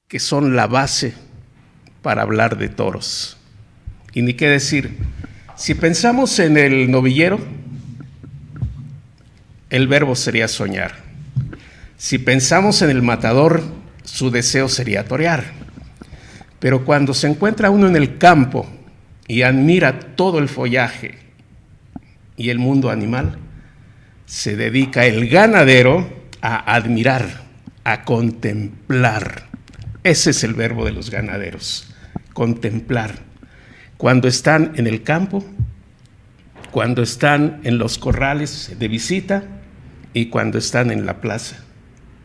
que son la base para hablar de toros. Y ni qué decir, si pensamos en el novillero, el verbo sería soñar. Si pensamos en el matador, su deseo sería torear. Pero cuando se encuentra uno en el campo y admira todo el follaje y el mundo animal, se dedica el ganadero a admirar, a contemplar. Ese es el verbo de los ganaderos, contemplar. Cuando están en el campo, cuando están en los corrales de visita y cuando están en la plaza.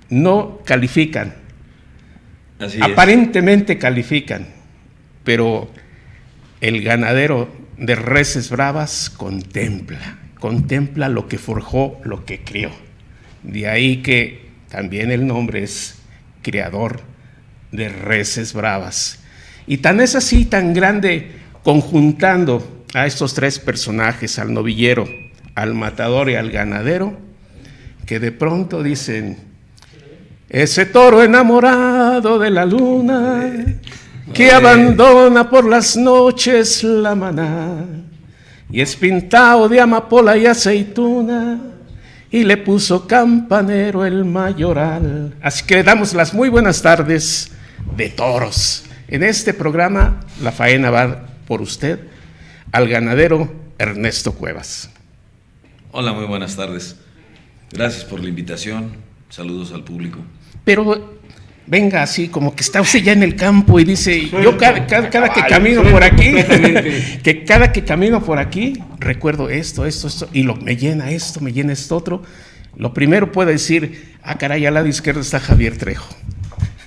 No califican. Así Aparentemente califican, pero el ganadero de reses bravas contempla lo que forjó, lo que crió. De ahí que también el nombre es criador de reses bravas. Y tan es así, tan grande, conjuntando a estos tres personajes, al novillero, al matador y al ganadero, que de pronto dicen: ese toro enamorado de la luna, que abandona por las noches la maná, y es pintado de amapola y aceituna, y le puso campanero el mayoral. Así que damos las muy buenas tardes de toros. En este programa, la faena va por usted, al ganadero Ernesto Cuevas. Hola, muy buenas tardes. Gracias por la invitación. Saludos al público. Pero venga así, como que está usted ya en el campo y dice: yo cada que camino por aquí, que cada que camino por aquí, recuerdo esto, y me llena esto otro. Lo primero puedo decir: ah, caray, al lado izquierdo está Javier Trejo.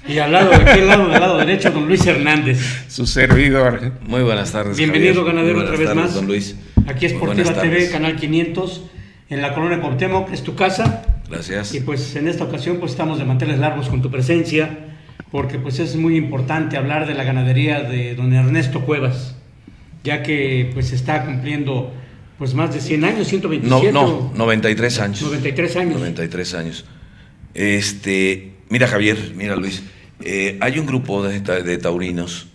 Y al lado, de aquel lado, del lado derecho, don Luis Hernández. Su servidor. Muy buenas tardes, bienvenido, Javier. ganadero, otra vez más. Don Luis. Aquí es Sportiva TV, Canal 500, en la colonia Cuauhtémoc, es tu casa. Gracias. Y pues en esta ocasión pues estamos de manteles largos con tu presencia, porque pues es muy importante hablar de la ganadería de don Ernesto Cuevas, ya que pues está cumpliendo pues más de 100 años, 127. No, 93 años. 93 años. 93 años. Mira, Javier, mira, Luis, hay un grupo de taurinos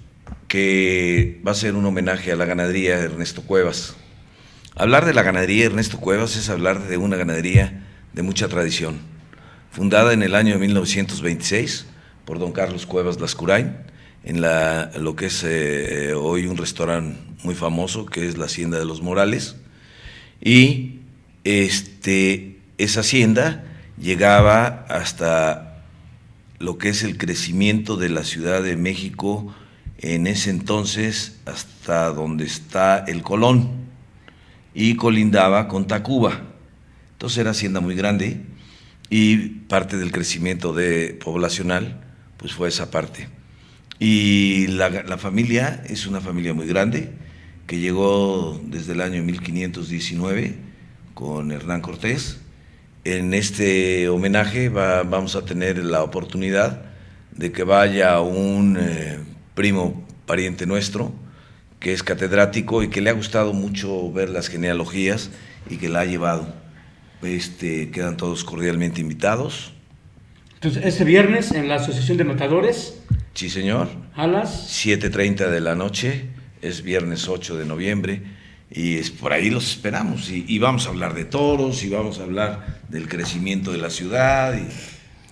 que va a hacer un homenaje a la ganadería de Ernesto Cuevas. Hablar de la ganadería de Ernesto Cuevas es hablar de una ganadería de mucha tradición, fundada en el año de 1926 por don Carlos Cuevas Lascurain, en lo que es hoy un restaurante muy famoso, que es la Hacienda de los Morales, y esa hacienda llegaba hasta lo que es el crecimiento de la Ciudad de México en ese entonces, hasta donde está el Colón, y colindaba con Tacuba. Entonces era hacienda muy grande y parte del crecimiento poblacional pues fue esa parte. Y la familia es una familia muy grande que llegó desde el año 1519 con Hernán Cortés. En este homenaje vamos a tener la oportunidad de que vaya un primo pariente nuestro que es catedrático y que le ha gustado mucho ver las genealogías y que la ha llevado. Quedan todos cordialmente invitados. Entonces, este viernes en la Asociación de Matadores. Sí, señor. A las 7:30 de la noche, es viernes 8 de noviembre, y por ahí los esperamos. Y vamos a hablar de toros, y vamos a hablar del crecimiento de la ciudad y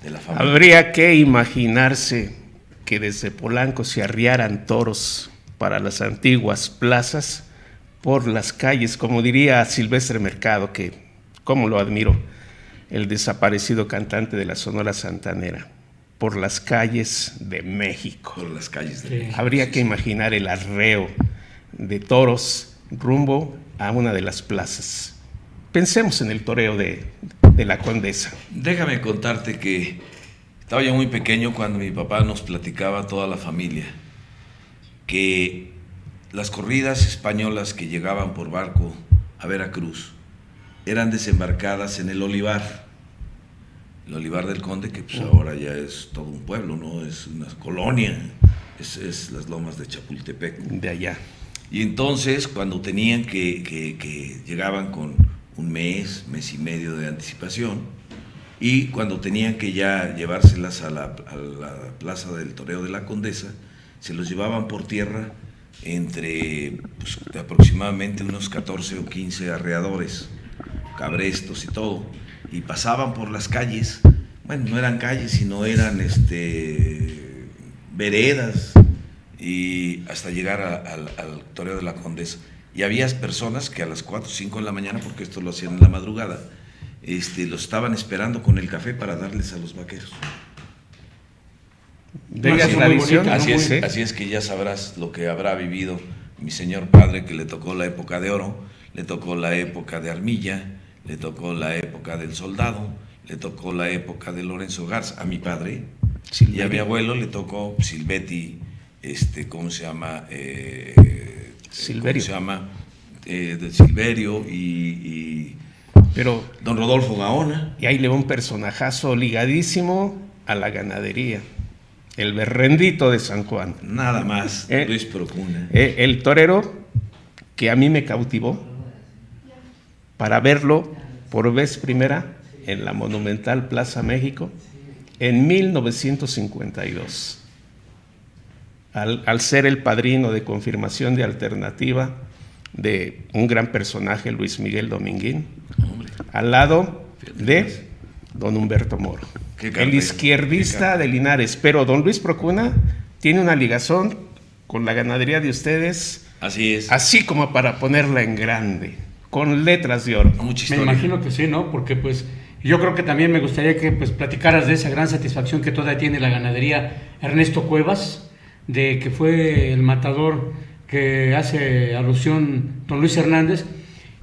de la familia. Habría que imaginarse que desde Polanco se arriaran toros para las antiguas plazas, por las calles, como diría Silvestre Mercado, que cómo lo admiro, el desaparecido cantante de la Sonora Santanera, por las calles de México. Por las calles de México. Habría que imaginar el arreo de toros rumbo a una de las plazas. Pensemos en el toreo de la Condesa. Déjame contarte que estaba yo muy pequeño cuando mi papá nos platicaba a toda la familia que las corridas españolas que llegaban por barco a Veracruz eran desembarcadas en el Olivar del Conde, que pues ahora ya es todo un pueblo, ¿no? Es una colonia, es las lomas de Chapultepec. De allá. Y entonces, cuando tenían que llegaban con un mes y medio de anticipación, Y cuando tenían que ya llevárselas a la plaza del Toreo de la Condesa, se los llevaban por tierra entre aproximadamente unos 14 o 15 arreadores, cabrestos y todo, y pasaban por las calles. Bueno, no eran calles, sino eran veredas, y hasta llegar al Toreo de la Condesa. Y había personas que a las 4 o 5 de la mañana, porque esto lo hacían en la madrugada, los estaban esperando con el café para darles a los vaqueros. Bella tradición. Así es que ya sabrás lo que habrá vivido mi señor padre, que le tocó la época de oro, le tocó la época de Armilla, le tocó la época del Soldado, le tocó la época de Lorenzo Garza, a mi padre, Silverio. Y a mi abuelo le tocó Silvetti, ¿cómo se llama? Silverio. ¿Cómo se llama? De Silverio pero don Rodolfo Gaona. Y ahí le va un personajazo ligadísimo a la ganadería, el Berrendito de San Juan. Nada más, Luis Procuna. El torero que a mí me cautivó para verlo por vez primera en la monumental Plaza México en 1952. Al ser el padrino de confirmación de Alternativa de un gran personaje, Luis Miguel Dominguín, al lado de don Humberto Moro, el izquierdista de Linares. Pero don Luis Procuna tiene una ligación con la ganadería de ustedes. Así es. Así como para ponerla en grande, con letras de oro. Mucha historia. Me imagino que sí, ¿no? Porque pues yo creo que también me gustaría que pues platicaras de esa gran satisfacción que todavía tiene la ganadería Ernesto Cuevas, de que fue el matador que hace alusión don Luis Hernández,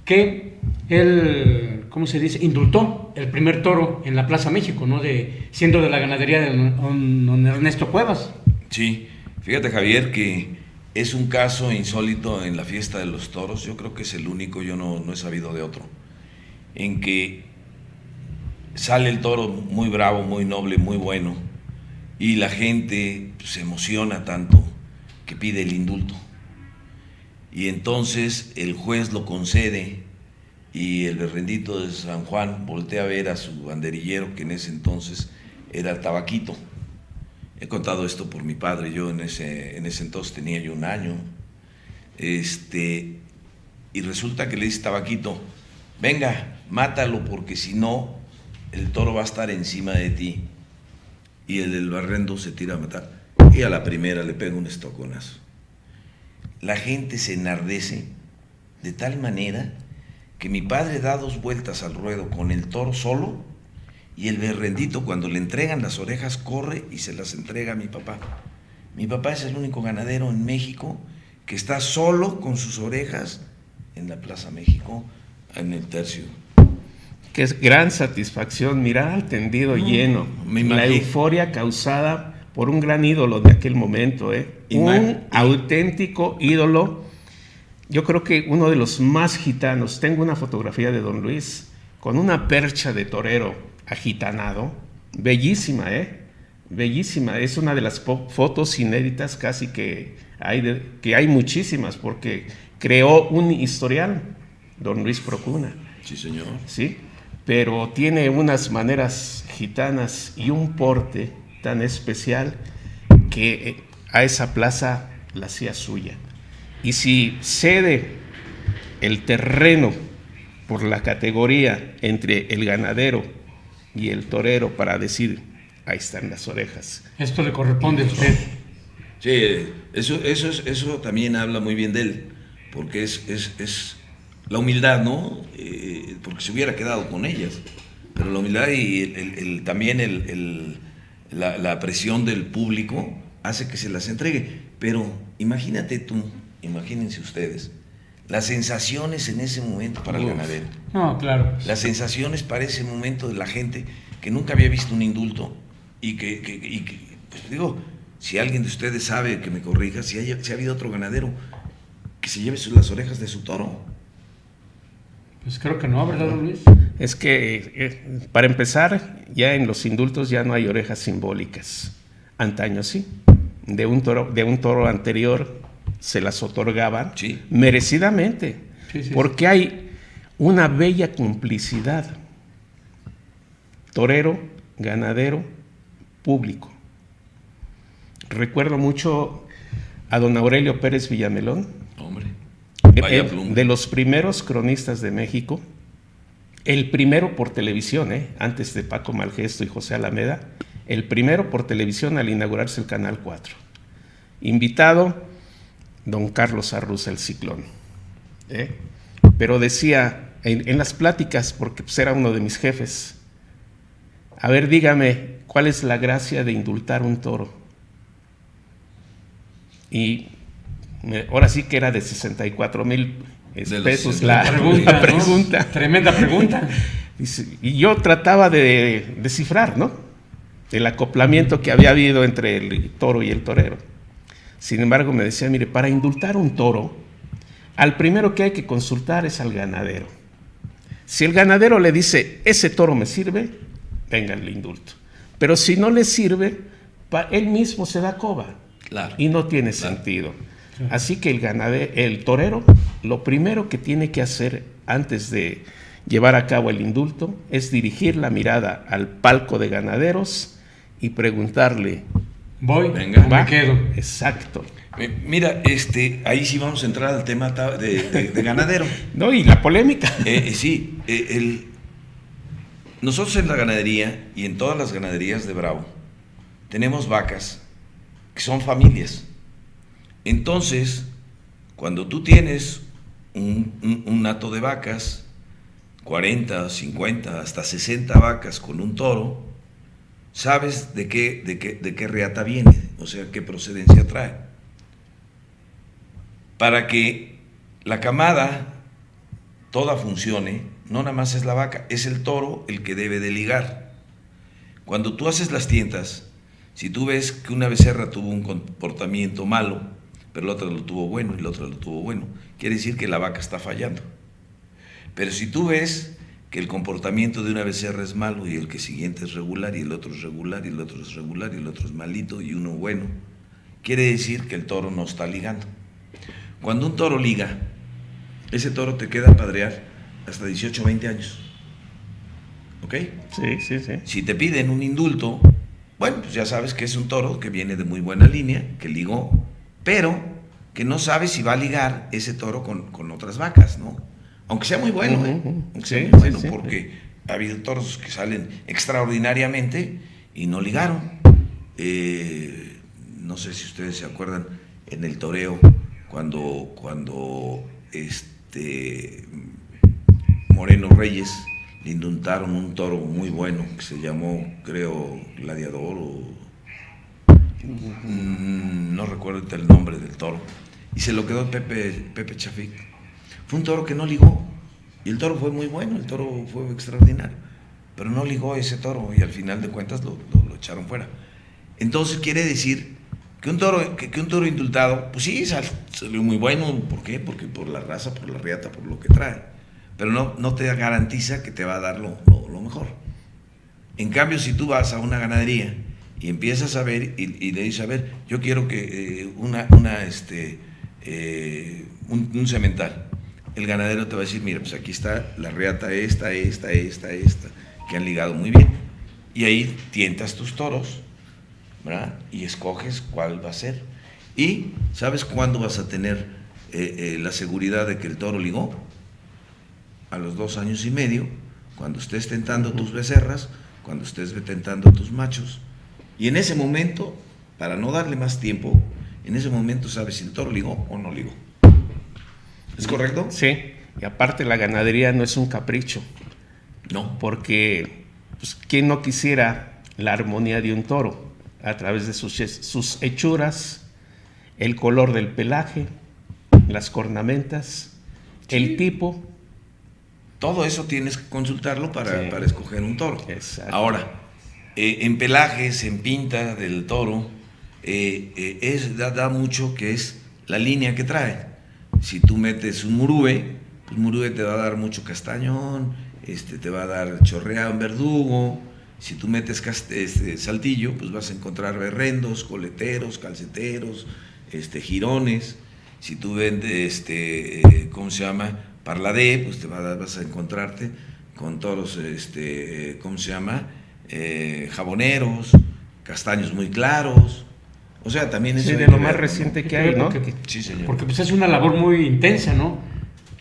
que él, ¿cómo se dice?, indultó el primer toro en la Plaza México, ¿no? Siendo de la ganadería de don Ernesto Cuevas. Sí, fíjate, Javier, que es un caso insólito en la fiesta de los toros. Yo creo que es el único, yo no he sabido de otro, en que sale el toro muy bravo, muy noble, muy bueno, y la gente se emociona tanto que pide el indulto. Y entonces el juez lo concede, y el Berrendito de San Juan voltea a ver a su banderillero, que en ese entonces era el Tabaquito. He contado esto por mi padre. Yo en ese entonces tenía yo 1 año. Y resulta que le dice Tabaquito: venga, mátalo, porque si no, el toro va a estar encima de ti. Y el del Barrendo se tira a matar, y a la primera le pega un estoconazo. La gente se enardece de tal manera que mi padre da 2 vueltas al ruedo con el toro solo, y el Berrendito, cuando le entregan las orejas, corre y se las entrega a mi papá. Mi papá es el único ganadero en México que está solo con sus orejas en la Plaza México, en el tercio. Que es gran satisfacción mirar al tendido lleno, la euforia causada por un gran ídolo de aquel momento, un auténtico ídolo. Yo creo que uno de los más gitanos. Tengo una fotografía de don Luis con una percha de torero agitanado, bellísima, bellísima. Es una de las fotos inéditas casi que hay muchísimas, porque creó un historial don Luis Procuna. Sí, señor. Sí, pero tiene unas maneras gitanas y un porte tan especial que a esa plaza la hacía suya. Y si cede el terreno por la categoría entre el ganadero y el torero para decir, ahí están las orejas. Esto le corresponde a usted. Sí, eso también habla muy bien de él, porque es la humildad, ¿no? Porque se hubiera quedado con ellas, pero la humildad y también la presión del público hace que se las entregue. Pero imagínense ustedes, las sensaciones en ese momento para el ganadero. No, claro. Las sensaciones para ese momento de la gente que nunca había visto un indulto, y que pues digo, si alguien de ustedes sabe, que me corrija, si ha habido otro ganadero que se lleve las orejas de su toro. Pues creo que no, ¿verdad, don Luis? Es que, para empezar, ya en los indultos ya no hay orejas simbólicas. Antaño sí, de un toro anterior se las otorgaban, sí, torero, ganadero, público. Recuerdo mucho a don Aurelio Pérez Villamelón, Hombre, vaya pluma. de los primeros cronistas de México, el primero por televisión, antes de Paco Malgesto y José Alameda, el primero por televisión al inaugurarse el Canal 4. Invitado, don Carlos Arruza, el Ciclón. Pero decía, en las pláticas, porque pues era uno de mis jefes, a ver, dígame, ¿cuál es la gracia de indultar un toro? Y ahora sí que era de 64,000 pesos la pregunta. ¿No? Tremenda pregunta. Y yo trataba de descifrar, ¿no?, el acoplamiento que había habido entre el toro y el torero. Sin embargo, me decía, mire, para indultar un toro, al primero que hay que consultar es al ganadero. Si el ganadero le dice, ese toro me sirve, venga el indulto. Pero si no le sirve, él mismo se da coba. Claro. Y no tiene sentido. Así que el torero, lo primero que tiene que hacer antes de llevar a cabo el indulto es dirigir la mirada al palco de ganaderos y preguntarle, ¿voy? Venga. ¿O me quedo? Exacto. Mira, ahí sí vamos a entrar al tema de ganadero. No, y la polémica. Sí, nosotros en la ganadería y en todas las ganaderías de Bravo tenemos vacas que son familias. Entonces, cuando tú tienes un hato de vacas, 40, 50, hasta 60 vacas con un toro, sabes de qué reata viene, o sea, qué procedencia trae. Para que la camada toda funcione, no nada más es la vaca, es el toro el que debe de ligar. Cuando tú haces las tientas, si tú ves que una becerra tuvo un comportamiento malo, pero la otra lo tuvo bueno y la otra lo tuvo bueno, quiere decir que la vaca está fallando. Pero si tú ves que el comportamiento de una becerra es malo y el que siguiente es regular y el otro es regular y el otro es regular y el otro es malito y uno bueno, quiere decir que el toro no está ligando. Cuando un toro liga, ese toro te queda a padrear hasta 18 o 20 años. ¿Ok? Sí. Si te piden un indulto, bueno, pues ya sabes que es un toro que viene de muy buena línea, que ligó, pero que no sabes si va a ligar ese toro con otras vacas, ¿no? Aunque sea muy bueno, aunque sea muy bueno, porque ha habido toros que salen extraordinariamente y no ligaron. No sé si ustedes se acuerdan en el toreo, cuando Moreno Reyes le indultaron un toro muy bueno que se llamó, creo, Gladiador o no recuerdo el nombre del toro, y se lo quedó Pepe Chafik. Fue un toro que no ligó y el toro fue muy bueno, el toro fue extraordinario, pero no ligó ese toro y al final de cuentas lo echaron fuera. Entonces quiere decir que un toro indultado, pues sí, salió muy bueno. ¿Por qué? Porque por la raza, por la riata, por lo que trae, pero no te garantiza que te va a dar lo mejor. En cambio, si tú vas a una ganadería y empiezas a ver y le dices, a ver, yo quiero que un semental, el ganadero te va a decir, mira, pues aquí está la riata esta, que han ligado muy bien, y ahí tientas tus toros, ¿verdad? Y escoges cuál va a ser, y ¿sabes cuándo vas a tener la seguridad de que el toro ligó? A los 2 años y medio, cuando estés tentando tus becerras, cuando estés tentando tus machos, y en ese momento, para no darle más tiempo, en ese momento sabes si el toro ligó o no ligó. ¿Es correcto? Sí, y aparte la ganadería no es un capricho. No. Porque pues, ¿quién no quisiera la armonía de un toro a través de sus hechuras, el color del pelaje, las cornamentas, el tipo? Todo eso tienes que consultarlo para escoger un toro. Exacto. Ahora, en pelajes, en pinta del toro, da mucho que es la línea que trae. Si tú metes un murube, pues murube te va a dar mucho castañón, te va a dar chorreado en verdugo. Si tú metes saltillo, pues vas a encontrar berrendos, coleteros, calceteros, jirones. Si tú vendes, parladé, pues vas a encontrarte con toros, jaboneros, castaños muy claros. O sea, también eso Sí, hay de que lo más verlo, reciente ¿no? que hay, ¿no? Sí, señor. Porque pues es una labor muy intensa, ¿no?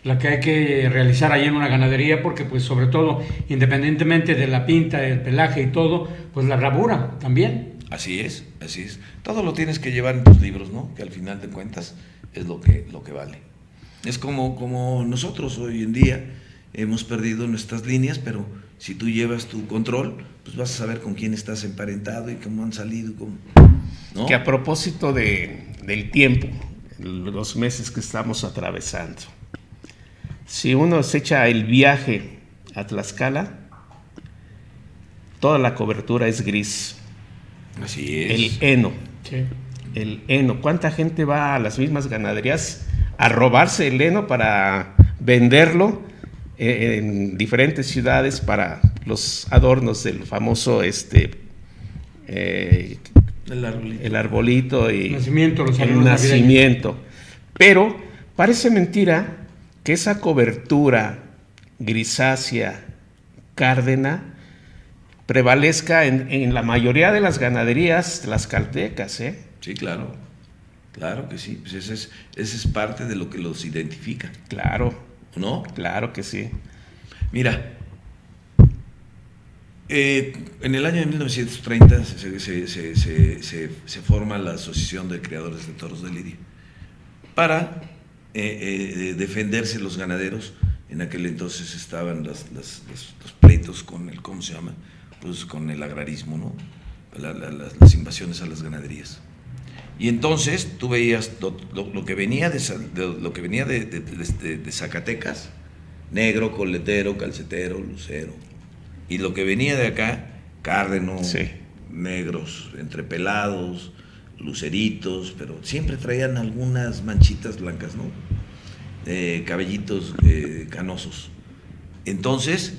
La que hay que realizar ahí en una ganadería, porque pues sobre todo, independientemente de la pinta, el pelaje y todo, pues la bravura también. Así es, así es. Todo lo tienes que llevar en tus libros, ¿no? Que al final de cuentas es lo que vale. Es como nosotros hoy en día hemos perdido nuestras líneas, pero si tú llevas tu control, pues vas a saber con quién estás emparentado y cómo han salido, ¿no? Que a propósito del tiempo, los meses que estamos atravesando, si uno se echa el viaje a Tlaxcala, toda la cobertura es gris. Así es. El heno. Sí. El heno. ¿Cuánta gente va a las mismas ganaderías a robarse el heno para venderlo en diferentes ciudades para los adornos del famoso el arbolito y Nacimiento, los el adornos nacimiento? Pero parece mentira que esa cobertura grisácea, cárdena, prevalezca en la mayoría de las ganaderías tlaxcaltecas, ¿eh? Sí, claro. Claro que sí. Pues ese es parte de lo que los identifica. Claro, ¿No? claro que sí. Mira, en el año de 1930 se forma la Asociación de Criadores de Toros de Lidia para defenderse los ganaderos. En aquel entonces estaban los pleitos con el, ¿cómo se llama? Pues con el agrarismo, ¿no? Las invasiones a las ganaderías. Y entonces tú veías lo que venía de Zacatecas, negro, coletero, calcetero, lucero. Y lo que venía de acá, cárdeno, Sí. negros, entrepelados, luceritos, pero siempre traían algunas manchitas blancas, ¿no? Cabellitos canosos. Entonces,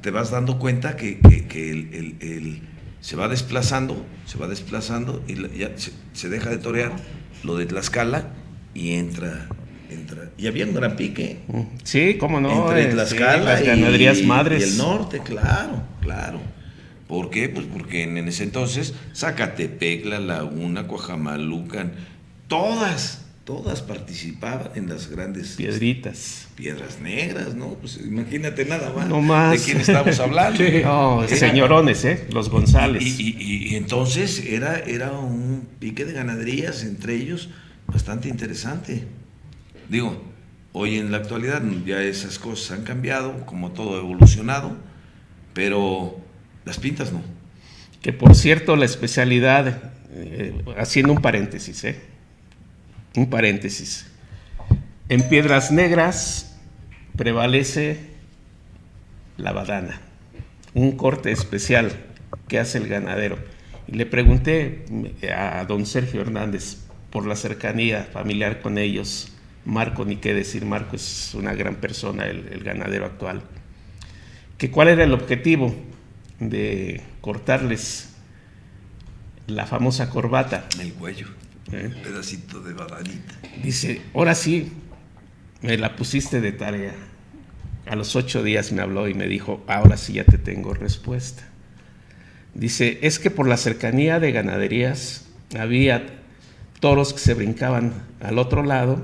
te vas dando cuenta que se va desplazando y ya se deja de torear lo de Tlaxcala y entra. Y había un gran pique Sí, cómo no. entre Tlaxcala sí, las ganaderías madres. y el norte, claro. ¿Por qué? Pues porque en ese entonces Zacatepec, La Laguna, Coajamalucan, todas participaban en las grandes Piedritas. Piedras Negras, ¿no? Pues imagínate nada más, No más. de quién estamos hablando. Sí. No, señorones, los González. Y entonces era un pique de ganaderías entre ellos bastante interesante. Digo, hoy en la actualidad ya esas cosas han cambiado, como todo ha evolucionado, pero las pintas no. Que por cierto, la especialidad, haciendo un paréntesis, un paréntesis. En Piedras Negras prevalece la badana, un corte especial que hace el ganadero. Y le pregunté a don Sergio Hernández, por la cercanía familiar con ellos, Marco, ni qué decir, Marco es una gran persona, el ganadero actual, que cuál era el objetivo de cortarles la famosa corbata. El cuello, un pedacito de badanita. Dice, ahora sí, me la pusiste de tarea. A los 8 días me habló y me dijo, ahora sí ya te tengo respuesta. Dice, es que por la cercanía de ganaderías había toros que se brincaban al otro lado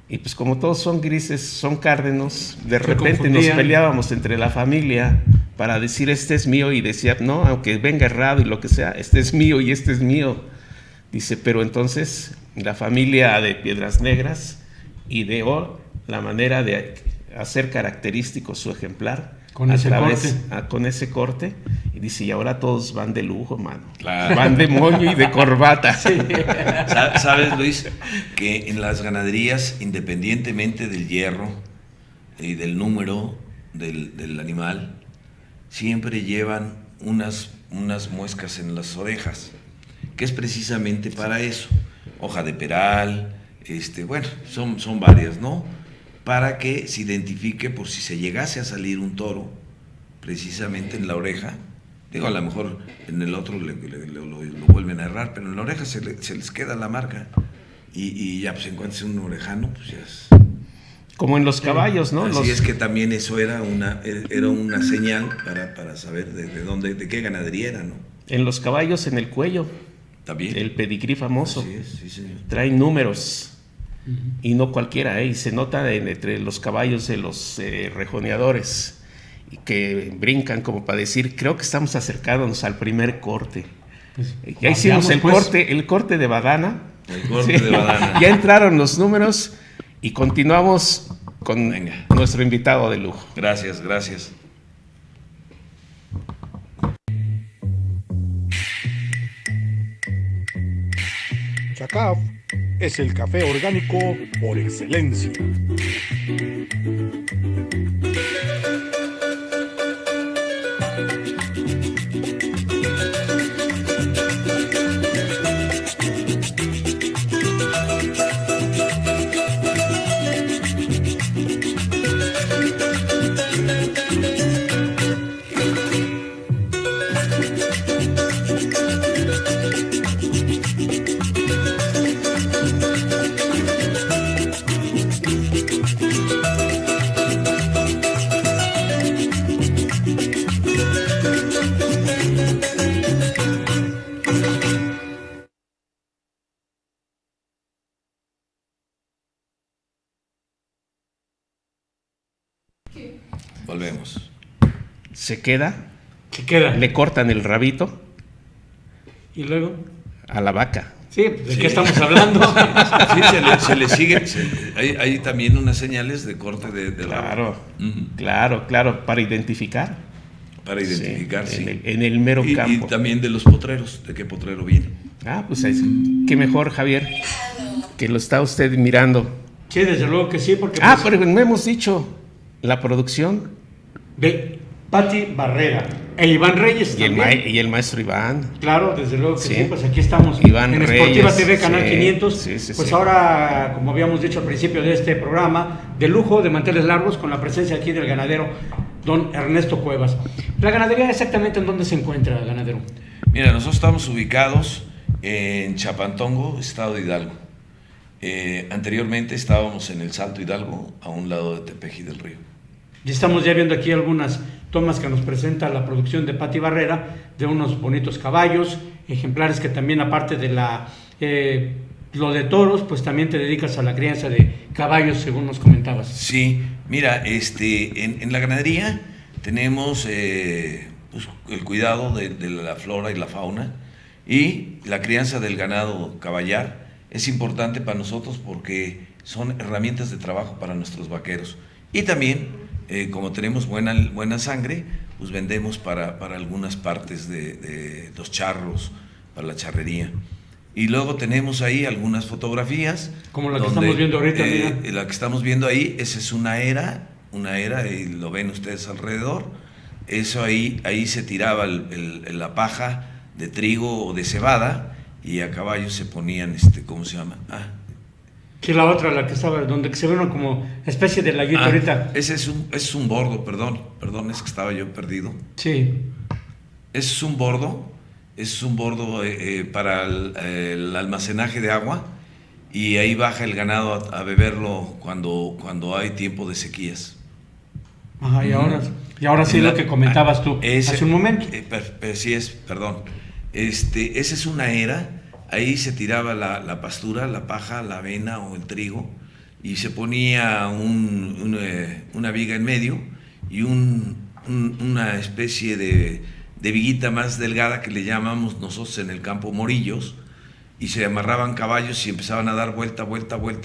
y pues como todos son grises, son cárdenos, de repente nos peleábamos entre la familia para decir este es mío y decía, no, aunque venga errado y lo que sea, este es mío y este es mío. Dice, pero entonces la familia de Piedras Negras ideó la manera de hacer característico su ejemplar con ese corte y dice, y ahora todos van de lujo, mano. Claro. Van de moño y de corbata. Sí. ¿Sabes, Luis? Que en las ganaderías, independientemente del hierro y del número del animal, siempre llevan unas muescas en las orejas, que es precisamente para eso. Hoja de peral, bueno, son varias, ¿no? Para que se identifique por si se llegase a salir un toro, precisamente en la oreja. Digo, a lo mejor en el otro lo vuelven a errar, pero en la oreja se les queda la marca. Y ya, pues en cuanto sea un orejano, pues ya es. Como en los caballos, ¿no? Así es que también eso era una señal para saber de qué ganadería era, ¿no? En los caballos, en el cuello, También. el pedigrí famoso. Así es, sí, señor. Trae números. Y no cualquiera, y se nota entre los caballos de los rejoneadores, y que brincan como para decir, creo que estamos acercándonos al primer corte. Pues, Ya hicimos el pues. corte de badana. El corte de badana. Ya entraron los números y continuamos con Venga. nuestro invitado de lujo. Gracias, gracias. Chacaf es el café orgánico por excelencia. Volvemos. Se queda, ¿Qué queda? le cortan el rabito Y luego, a la vaca. sí, ¿de Sí. qué estamos hablando? Sí, se le sigue. Hay también unas señales de corte de Claro, rabo. claro, para identificar. Para identificar, sí. En el mero Y campo. también de los potreros, de qué potrero viene. Pues qué mejor, Javier, que lo está usted mirando. Sí, desde luego que sí, porque Pero no hemos dicho la producción de Pati Barrera e Iván Reyes y también. el maestro Iván. Claro, desde luego que Sí. sí, pues aquí estamos Iván en Reyes, Sportiva TV, Canal sí, 500. sí, Pues sí. ahora, como habíamos dicho al principio de este programa, de lujo, de manteles largos, con la presencia aquí del ganadero don Ernesto Cuevas. ¿La ganadería exactamente en dónde se encuentra, ganadero? Mira, nosotros estamos ubicados en Chapantongo, estado de Hidalgo. Anteriormente estábamos en el Salto Hidalgo, a un lado de Tepeji del Río. Y estamos ya viendo aquí algunas tomas que nos presenta la producción de Pati Barrera, de unos bonitos caballos, ejemplares que también, aparte de lo de toros, pues también te dedicas a la crianza de caballos, según nos comentabas. Sí, mira, en la ganadería tenemos pues, el cuidado de la flora y la fauna, y la crianza del ganado caballar es importante para nosotros porque son herramientas de trabajo para nuestros vaqueros. Y también, como tenemos buena sangre, pues vendemos para algunas partes de los charros, para la charrería. Y luego tenemos ahí algunas fotografías. Como la que estamos viendo ahorita, mira. La que estamos viendo ahí, esa es una era, y lo ven ustedes alrededor. Eso ahí se tiraba la paja de trigo o de cebada, y a caballo se ponían, ¿cómo se llama? Que la otra, la que estaba, donde se ve una como especie de laguito ahorita. Ese es un bordo, perdón, es que estaba yo perdido. Sí. Ese es un bordo para el almacenaje de agua, y ahí baja el ganado a beberlo cuando hay tiempo de sequías. Ajá, y ahora sí lo que comentabas tú hace un momento. Sí es, perdón. Esa es una era. Ahí se tiraba la pastura, la paja, la avena o el trigo, y se ponía una viga en medio y una especie de viguita más delgada que le llamamos nosotros en el campo morillos, y se amarraban caballos y empezaban a dar vuelta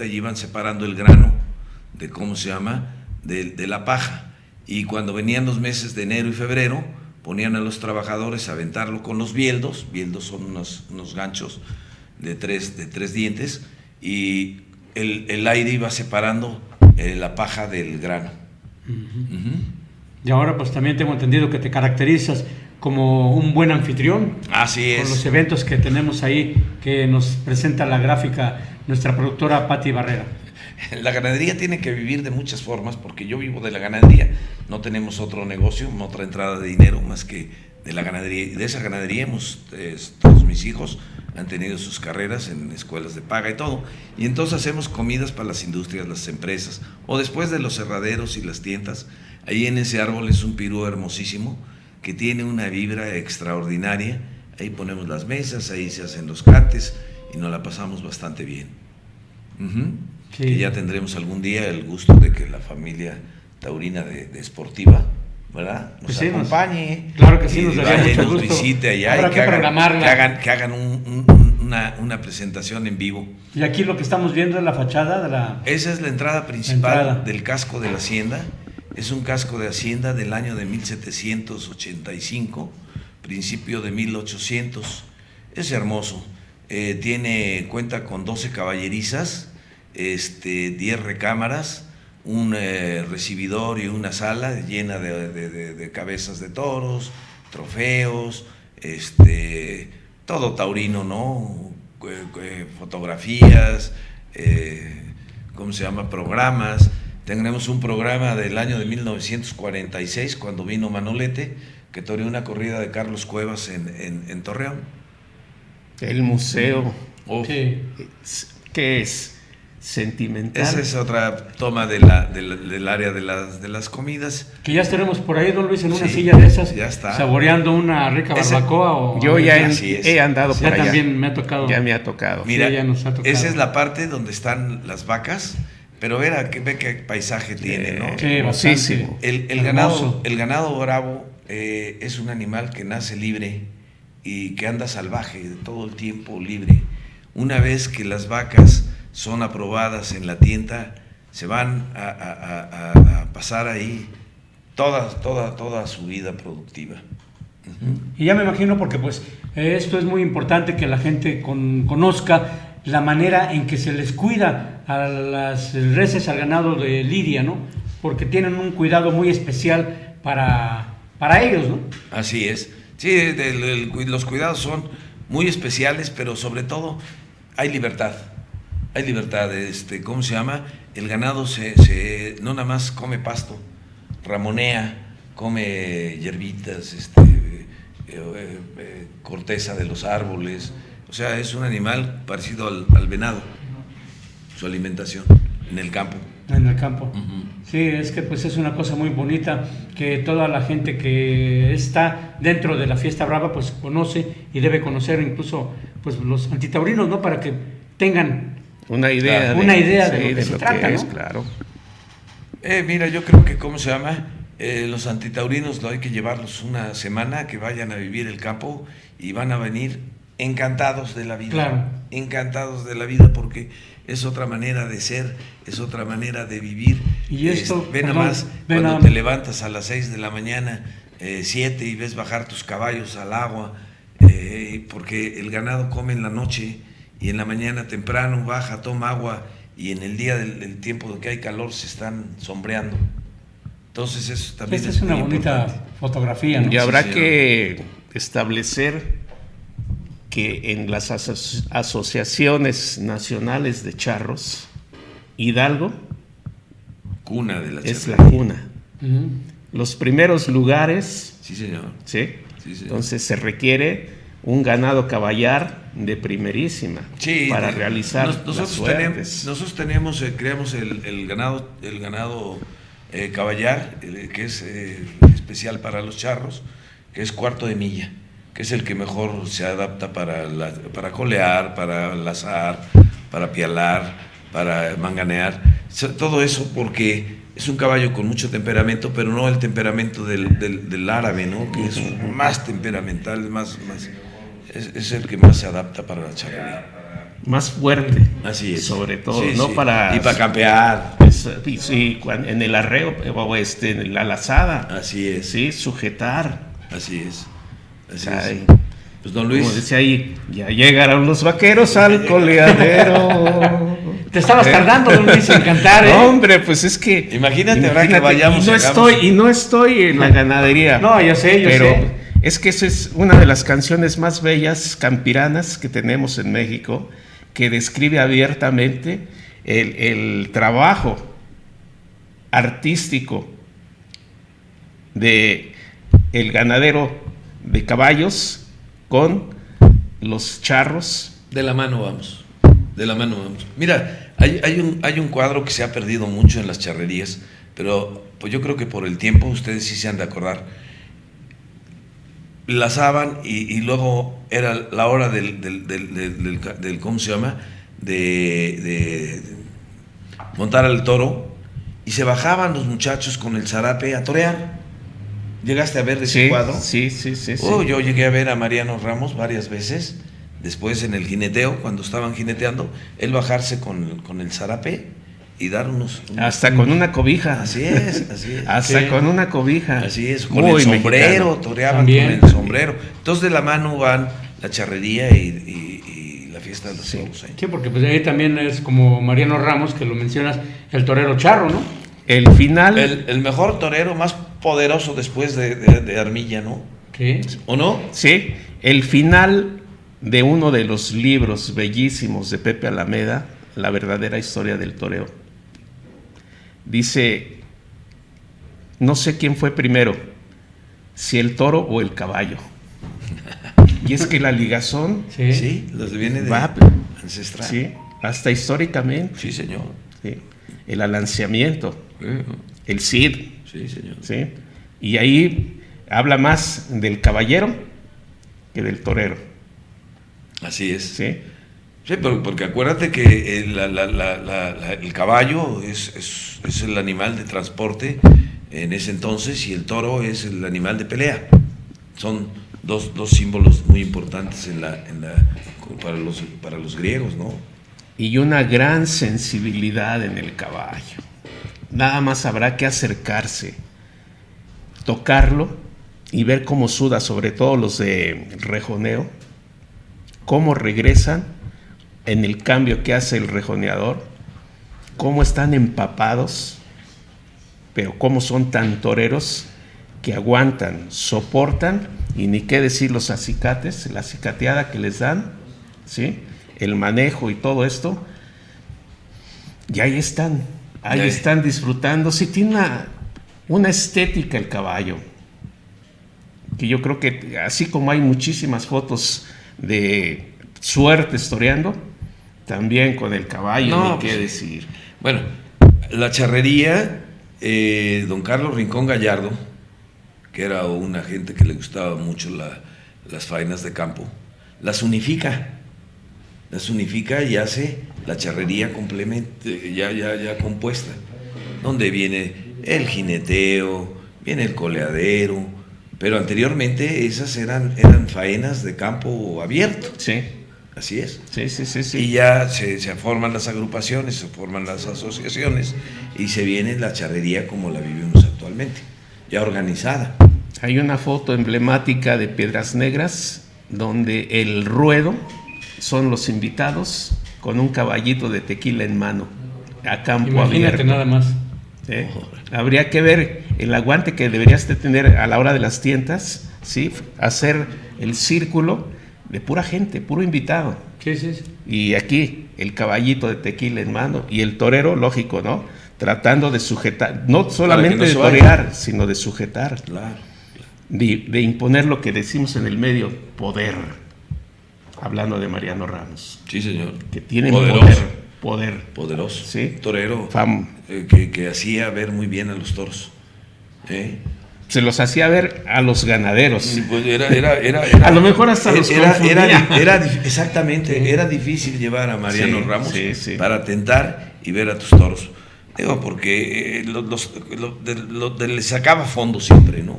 y iban separando el grano de la paja. Y cuando venían los meses de enero y febrero, ponían a los trabajadores a aventarlo con los bieldos. Bieldos son unos ganchos de tres dientes, y el aire iba separando la paja del grano. Y ahora pues también tengo entendido que te caracterizas como un buen anfitrión. Así es. Con los eventos que tenemos ahí, que nos presenta la gráfica nuestra productora Pati Barrera. La ganadería tiene que vivir de muchas formas, porque yo vivo de la ganadería. No tenemos otro negocio, otra entrada de dinero más que de la ganadería. Y de esa ganadería todos mis mis hijos han tenido sus carreras en escuelas de paga y todo. Y entonces hacemos comidas para las industrias, las empresas, o después de los cerraderos y las tiendas. Ahí en ese árbol es un pirú hermosísimo que tiene una vibra extraordinaria. Ahí ponemos las mesas, ahí se hacen los cates y nos la pasamos bastante bien. Sí. Que ya tendremos algún día el gusto de que la familia taurina de Esportiva, ¿verdad? Nos acompañe. Claro que sí, nos daría mucho gusto. Visite allá y que hagan una presentación en vivo. Y aquí lo que estamos viendo es la fachada de la... Esa es la entrada principal del casco de la hacienda. Es un casco de hacienda del año de 1785, principio de 1800. Es hermoso. Cuenta con 12 caballerizas, 10 recámaras, un recibidor y una sala llena de cabezas de toros, trofeos, todo taurino, ¿no? Fotografías, programas. Tenemos un programa del año de 1946, cuando vino Manolete, que toreó una corrida de Carlos Cuevas en Torreón. El museo, sí. ¿Qué es? Sentimental. Esa es otra toma del área de las comidas. Que ya estaremos por ahí, don Luis, en una silla de esas, ya está. Saboreando una rica barbacoa. Yo ya he andado por allá. También me ha tocado. Ya me ha tocado. Mira, ya nos ha tocado. Esa es la parte donde están las vacas, pero ve qué paisaje tiene, ¿no? Sí, hermosísimo. El ganado bravo es un animal que nace libre y que anda salvaje todo el tiempo libre. Una vez que las vacas son aprobadas en la tienda, se van a pasar ahí toda su vida productiva. Y ya me imagino, porque pues esto es muy importante que la gente conozca la manera en que se les cuida a las reses, al ganado de lidia, ¿no? Porque tienen un cuidado muy especial para ellos, ¿no? Así es. Sí, los cuidados son muy especiales, pero sobre todo hay libertad. Hay libertad. ¿Cómo se llama? El ganado no nada más come pasto, ramonea, come hierbitas, corteza de los árboles. O sea, es un animal parecido al venado, su alimentación en el campo. En el campo. Sí, es que pues es una cosa muy bonita que toda la gente que está dentro de la fiesta brava pues conoce y debe conocer, incluso pues los antitaurinos, ¿no? Para que tengan una idea de lo que se trata, ¿no? Es, claro. Mira, yo creo que, ¿cómo se llama? Los antitaurinos hay que llevarlos una semana, que vayan a vivir el campo y van a venir encantados de la vida. Claro. Encantados de la vida, porque es otra manera de ser, es otra manera de vivir. Y esto, ve nada más cuando te levantas a las 6 de la mañana, 7, y ves bajar tus caballos al agua, porque el ganado come en la noche y en la mañana temprano baja, toma agua, y en el día del tiempo que hay calor se están sombreando. Entonces eso también esta es una bonita importante. Fotografía, ¿no? Y habrá que establecer que en las asociaciones nacionales de charros, Hidalgo cuna de la es la charrería. cuna. Los primeros lugares. Sí, señor. ¿Sí? Sí, señor. Entonces se requiere un ganado caballar de primerísima para realizar las suertes. Nosotros creamos el ganado caballar, que es especial para los charros, que es cuarto de milla, que es el que mejor se adapta para colear, para lazar, para pialar, para manganear, todo eso porque es un caballo con mucho temperamento, pero no el temperamento del árabe, ¿no? Que es más temperamental, es el que más se adapta para la charrería. Más fuerte. Así es. Sobre todo, sí, ¿no? Sí. Para campear. Sí, en el arreo o en la lazada. Así es. Sí, sujetar. Así es. Pues don Luis. Como decía ahí, ya llegaron los vaqueros al coleadero. Te estabas tardando, don Luis, en cantar, ¿eh? No, hombre, pues es que... Imagínate ahora que vayamos y no estoy en la ganadería. No, yo sé. Pero es que esa es una de las canciones más bellas campiranas que tenemos en México, que describe abiertamente el trabajo artístico de el ganadero de caballos con los charros. De la mano vamos. De la mano vamos. Mira, hay un cuadro que se ha perdido mucho en las charrerías, pero pues yo creo que por el tiempo ustedes sí se han de acordar. Lazaban y luego era la hora del ¿cómo se llama? De montar al toro, y se bajaban los muchachos con el zarape a torear. ¿Llegaste a ver ese cuadro? Sí. Yo llegué a ver a Mariano Ramos varias veces, después en el jineteo, cuando estaban jineteando, él bajarse con el zarape y dar unos hasta con una cobija. Así es. Hasta con una cobija. Así es, con el sombrero, mexicano. toreaban También. con el sombrero. Entonces de la mano van la charrería y la fiesta de los toros. Sí, porque pues ahí también es como Mariano Ramos, que lo mencionas, el torero charro, ¿no? El final. El mejor torero, más poderoso después de Armilla, ¿no? Sí. ¿O no? Sí, el final de uno de los libros bellísimos de Pepe Alameda, La verdadera historia del toreo. Dice, no sé quién fue primero, si el toro o el caballo. Y es que la ligazón Sí, los viene de va ancestral. sí, hasta históricamente. Sí, señor. Sí. El alanceamiento, el Cid. Sí, señor. ¿Sí? Y ahí habla más del caballero que del torero. Así es. ¿Sí? Sí, pero porque acuérdate que el caballo es el animal de transporte en ese entonces, y el toro es el animal de pelea. Son dos símbolos muy importantes para los griegos, ¿no? Y una gran sensibilidad en el caballo. Nada más habrá que acercarse, tocarlo y ver cómo suda, sobre todo los de rejoneo, cómo regresan en el cambio que hace el rejoneador, cómo están empapados, pero cómo son tan toreros que aguantan, soportan, y ni qué decir los acicates, la acicateada que les dan, ¿sí? El manejo y todo esto, y ahí están disfrutando. Sí, tiene una estética el caballo, que yo creo que así como hay muchísimas fotos de suertes toreando, también con el caballo, No, ni qué pues, decir. Bueno, la charrería, don Carlos Rincón Gallardo, que era una gente que le gustaba mucho las faenas de campo, las unifica y hace la charrería completamente ya compuesta, donde viene el jineteo, viene el coleadero, pero anteriormente esas eran faenas de campo abierto. Sí, Así es. sí. Y ya se forman las agrupaciones, se forman las asociaciones, y se viene la charrería como la vivimos actualmente, ya organizada. Hay una foto emblemática de Piedras Negras donde el ruedo son los invitados con un caballito de tequila en mano, a campo Imagínate abierto. nada más. ¿Sí? Habría que ver el aguante que deberías de tener a la hora de las tientas, ¿sí? Hacer el círculo de pura gente, puro invitado. Sí. Y aquí el caballito de tequila en mano y el torero, lógico, ¿no? Tratando de sujetar, no solamente no de se vaya. torear, sino de sujetar, Claro. de imponer lo que decimos en el medio, poder. Hablando de Mariano Ramos, Sí, señor. que tiene Poderoso. poder. Poderoso. Sí. Torero. Fam. Que hacía ver muy bien a los toros. Se los hacía ver a los ganaderos. Pues era A lo mejor hasta los confundía. Exactamente, era difícil llevar a Mariano Sí, Ramos sí. para tentar y ver a tus toros. Digo, porque le sacaba fondo siempre, ¿no?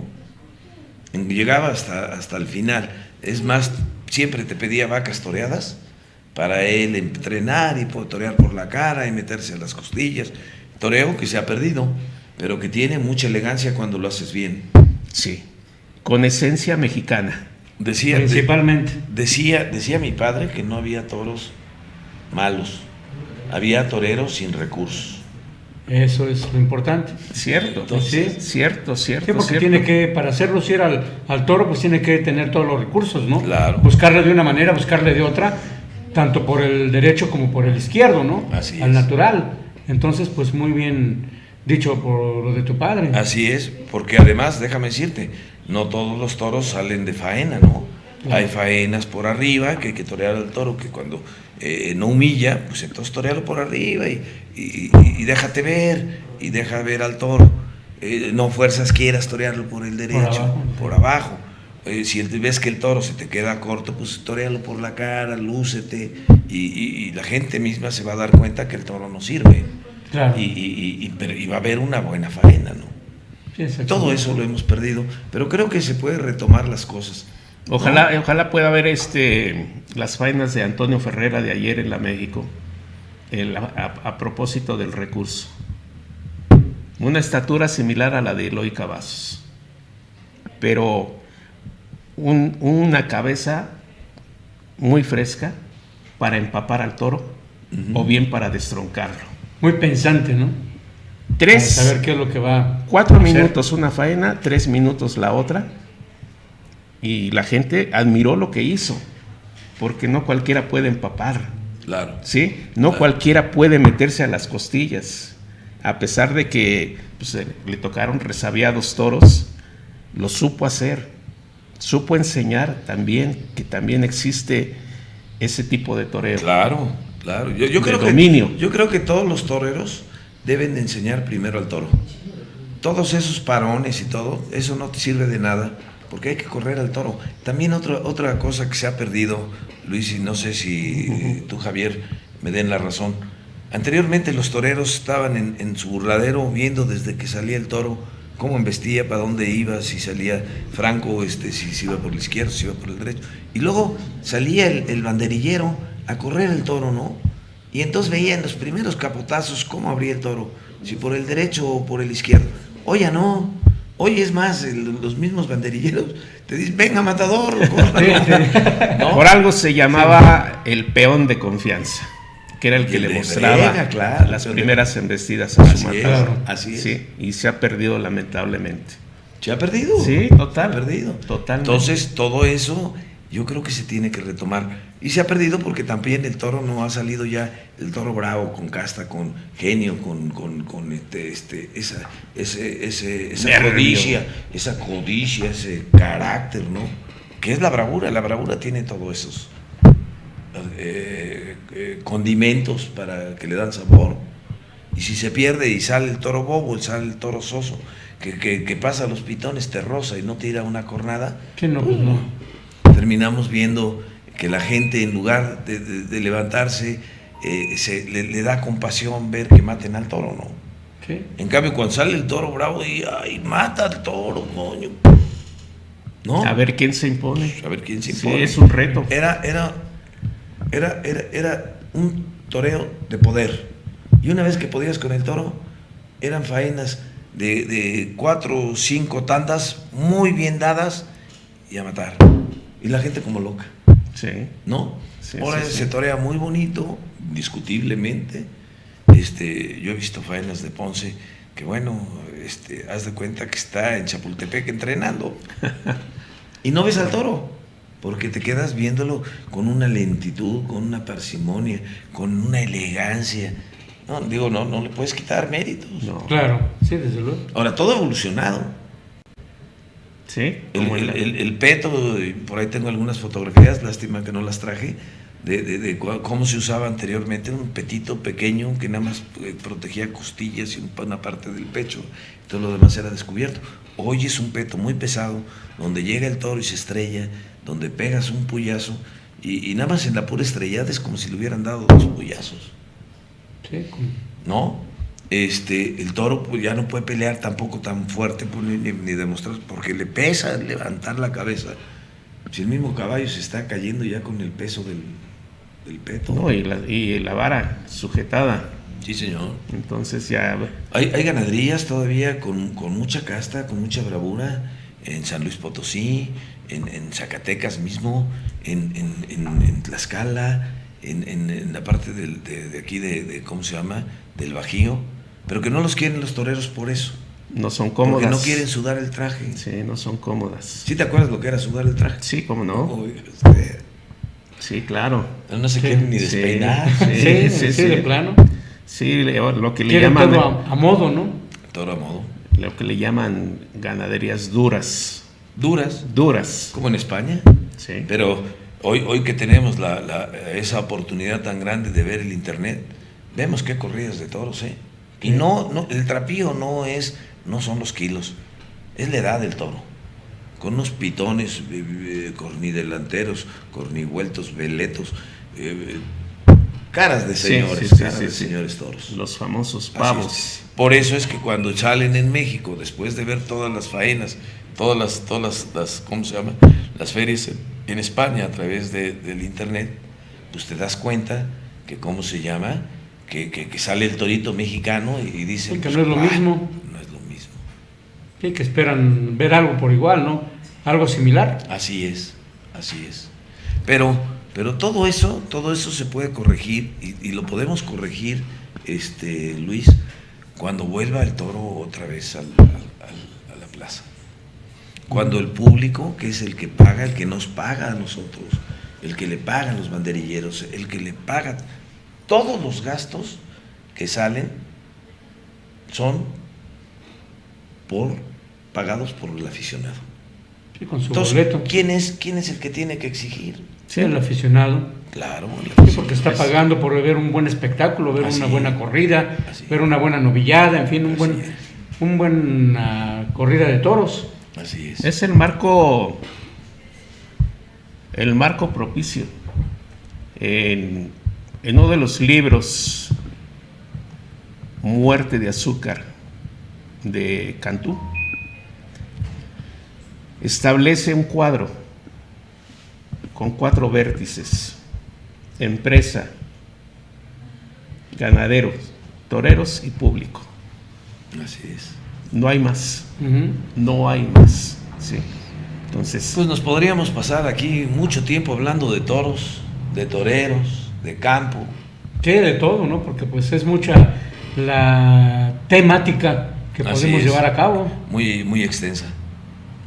Llegaba hasta el final. Es más, siempre te pedía vacas toreadas para él entrenar y torear por la cara y meterse a las costillas. Toreo que se ha perdido, pero que tiene mucha elegancia cuando lo haces bien. Sí, con esencia mexicana. Principalmente. Decía mi padre que no había toros malos, había toreros sin recursos. Eso es lo importante. Cierto, Entonces, cierto. Sí, porque tiene que, para hacer lucir al toro, pues tiene que tener todos los recursos, ¿no? Claro. Buscarle de una manera, buscarle de otra, tanto por el derecho como por el izquierdo, ¿no? Así al es. natural. Entonces, pues muy bien dicho por lo de tu padre. Así es, porque además, déjame decirte, no todos los toros salen de faena, ¿no? Hay faenas por arriba, que hay que torear al toro, que cuando no humilla, pues entonces torealo por arriba y déjate ver, y deja ver al toro. No fuerzas quieras torearlo por el derecho, por abajo. Si ves que el toro se te queda corto, pues torealo por la cara, lúcete, y la gente misma se va a dar cuenta que el toro no sirve. Claro. Y va a haber una buena faena, ¿no? Sí, todo eso lo hemos perdido, pero creo que se puede retomar las cosas. Ojalá pueda haber las faenas de Antonio Ferrera de ayer en la México, a propósito del recurso. Una estatura similar a la de Eloy Cavazos, pero una cabeza muy fresca para empapar al toro, o bien para destroncarlo. Muy pensante, ¿no? Para saber qué es lo que va 4 minutos una faena, 3 minutos la otra, y la gente admiró lo que hizo, porque no cualquiera puede empapar. Claro. ¿Sí? No claro. Cualquiera puede meterse a las costillas, a pesar de que pues, le tocaron resabiados toros, lo supo hacer, supo enseñar también que también existe ese tipo de toreo. Claro. Yo creo dominio. Yo creo que todos los toreros deben de enseñar primero al toro. Todos esos parones y todo, eso no te sirve de nada, porque hay que correr al toro. También otra cosa que se ha perdido, Luis, y no sé si tú, Javier, me den la razón. Anteriormente los toreros estaban en su burladero viendo desde que salía el toro cómo embestía, para dónde iba, si salía franco, si iba por la izquierda, si iba por el derecho. Y luego salía el banderillero a correr el toro, ¿no? Y entonces veía en los primeros capotazos cómo abría el toro, si por el derecho o por el izquierdo. Hoy ya no. Hoy es más, los mismos banderilleros te dicen, venga matador, ¿no? Por algo se llamaba el peón de confianza, que era el que le mostraba las primeras embestidas a su matador. Así es. Sí, y se ha perdido lamentablemente. ¿Se ha perdido? Sí, total. Se ha perdido. Totalmente. Entonces, todo eso yo creo que se tiene que retomar. Y se ha perdido porque también el toro no ha salido ya, el toro bravo, con casta, con genio, con esa codicia, ese carácter, ¿no? Que es la bravura tiene todos esos condimentos para que le dan sabor. Y si se pierde y sale el toro bobo, sale el toro soso, que pasa los pitones, te roza y no tira una cornada, que no, pues no. Terminamos viendo que la gente, en lugar de levantarse, le da compasión ver que maten al toro, ¿no? ¿Sí? En cambio, cuando sale el toro bravo, y mata al toro, coño, ¿no? A ver quién se impone. A ver quién se impone. Sí, es un reto. Era un toreo de poder. Y una vez que podías con el toro, eran faenas de 4 o 5 tandas muy bien dadas y a matar. Y la gente como loca. Sí. ¿No? Sí, ahora sí, se torea muy bonito, indiscutiblemente. Yo he visto faenas de Ponce que, bueno, haz de cuenta que está en Chapultepec entrenando. Y no ves al toro, porque te quedas viéndolo con una lentitud, con una parsimonia, con una elegancia. No, no le puedes quitar méritos. No. Claro, sí, desde luego. Ahora, todo ha evolucionado. Sí, el peto, por ahí tengo algunas fotografías, lástima que no las traje, de cómo se usaba anteriormente. Era un petito pequeño que nada más protegía costillas y una parte del pecho, todo lo demás era descubierto. Hoy es un peto muy pesado, donde llega el toro y se estrella, donde pegas un puyazo, y nada más en la pura estrellada es como si le hubieran dado 2 puyazos. Sí. ¿No? El toro pues, ya no puede pelear tampoco tan fuerte pues, ni demostrar, porque le pesa levantar la cabeza. Si el mismo caballo se está cayendo ya con el peso del peto. No, y la vara sujetada. Sí, señor. Entonces ya... Hay ganaderías todavía con mucha casta, con mucha bravura, en San Luis Potosí, en Zacatecas mismo, en Tlaxcala, en la parte de aquí ¿cómo se llama? Del Bajío. Pero que no los quieren los toreros por eso. No son cómodas. Porque no quieren sudar el traje. Sí, no son cómodas. ¿Sí te acuerdas lo que era sudar el traje? Sí, ¿cómo no? Sí, claro. No se quieren ni despeinar. Sí, de plano. Sí, lo que le quieren llaman... todo a modo, ¿no? Todo a modo. Lo que le llaman ganaderías duras. ¿Duras? Duras. ¿Como en España? Sí. Pero hoy que tenemos esa oportunidad tan grande de ver el internet, vemos qué corridas de toros, ¿eh? Y no, el trapío no son los kilos, es la edad del toro. Con unos pitones cornidelanteros, cornivueltos, veletos, caras de señores, señores toros. Los famosos pavos. Es. Por eso es que cuando salen en México, después de ver todas las faenas, todas las ¿cómo se llama? Las ferias en España a través del internet, pues te das cuenta que ¿cómo se llama? Que sale el torito mexicano y dicen que no es lo mismo. No es lo mismo. Sí, que esperan ver algo por igual, ¿no? Algo similar. Así es. Pero todo eso se puede corregir y lo podemos corregir, Luis, cuando vuelva el toro otra vez a la plaza. Cuando el público, que es el que paga, el que nos paga a nosotros, el que le pagan los banderilleros, el que le paga todos los gastos que salen, son pagados por el aficionado. Sí, con su Entonces, boleto. ¿quién es el que tiene que exigir? Sí, el aficionado. Claro, Sí, porque está pagando por ver un buen espectáculo, ver una buena corrida, ver una buena novillada, en fin, un buen corrida de toros. Así es. Es el marco propicio. En uno de los libros, Muerte de Azúcar, de Cantú, establece un cuadro con 4 vértices: empresa, ganaderos, toreros y público. Así es. No hay más. Uh-huh. No hay más. Sí. Entonces, pues nos podríamos pasar aquí mucho tiempo hablando de toros, de toreros, de campo. Sí, de todo, ¿no? Porque pues es mucha la temática que podemos llevar a cabo. Muy extensa.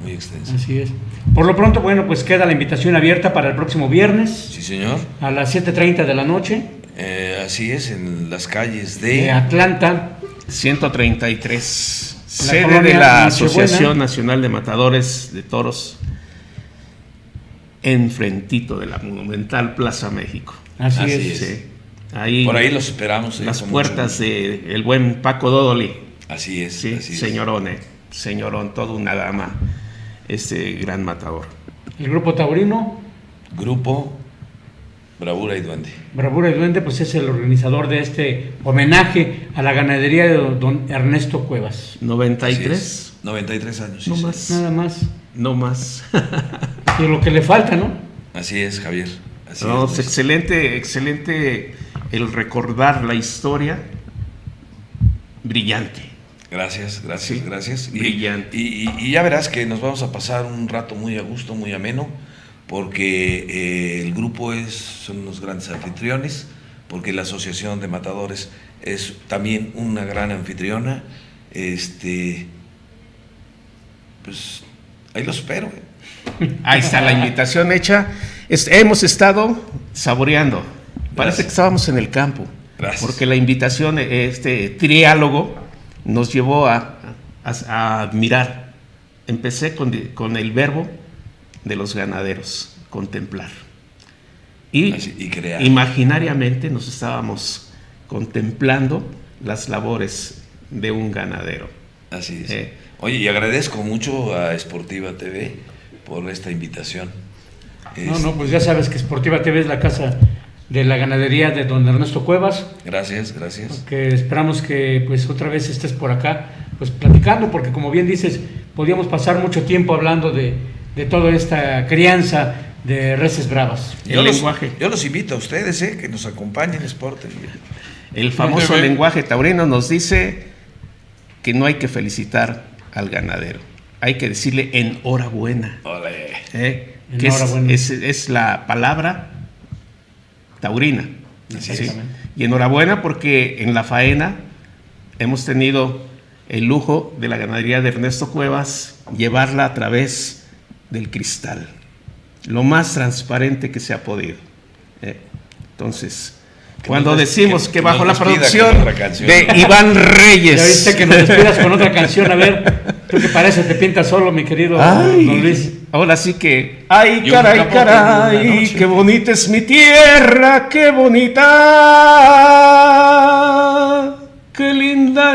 Muy extensa. Así es. Por lo pronto, bueno, pues queda la invitación abierta para el próximo viernes. Sí, señor. A las 7:30 de la noche. Así es, en las calles de Atlanta. 133. Sede de la Asociación Nacional de Matadores de Toros, enfrentito de la monumental Plaza México. Así es. Sí. Ahí, por ahí los esperamos. Las puertas del buen Paco Dodoli. Así es. Sí, así señorón, señorón, toda una dama, gran matador. El grupo taurino. Grupo Bravura y Duende. Bravura y Duende, pues es el organizador de este homenaje a la ganadería de don Ernesto Cuevas. 93. 93 años. No sí, más. sí. Nada más. No más. Y lo que le falta, ¿no? Así es, Javier. Así no, es, excelente el recordar la historia. Brillante. Gracias. Sí, gracias. Brillante. Y ya verás que nos vamos a pasar un rato muy a gusto, muy ameno, porque el grupo son unos grandes anfitriones, porque la Asociación de Matadores es también una gran anfitriona. Pues ahí los espero. Ahí está la invitación hecha. Hemos estado saboreando. Parece que estábamos en el campo. Gracias. Porque la invitación, triálogo, nos llevó a admirar. Empecé con el verbo de los ganaderos, contemplar. Y crear. Imaginariamente nos estábamos contemplando las labores de un ganadero. Así es. Oye, y agradezco mucho a Sportiva TV por esta invitación. No, pues ya sabes que Sportiva TV es la casa de la ganadería de don Ernesto Cuevas. Gracias. Que esperamos que pues otra vez estés por acá, pues platicando, porque como bien dices, podíamos pasar mucho tiempo hablando de toda esta crianza de reses bravas. El lenguaje. Yo los invito a ustedes, que nos acompañen, Sport. El famoso lenguaje taurino nos dice que no hay que felicitar al ganadero, hay que decirle enhorabuena. Olé. Que es la palabra taurina. ¿Sí? Y enhorabuena porque en la faena hemos tenido el lujo de la ganadería de Ernesto Cuevas llevarla a través del cristal, lo más transparente que se ha podido. Entonces, Cuando decimos que bajo la nos despida producción con otra canción. de Iván Reyes. Ya viste que nos despidas con otra canción. A ver, tú que parece te pintas solo, mi querido Ay, don Luis. ahora sí que, ay, Y un caray, capote en la caray, noche. qué bonita es mi tierra, qué bonita, qué linda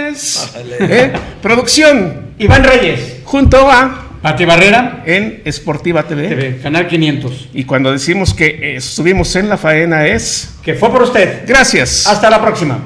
es. Vale. Producción, Iván Reyes, junto a Pati Barrera, en Sportiva TV. TV, Canal 500. Y cuando decimos que estuvimos en la faena es, Que fue por usted. gracias. Hasta la próxima.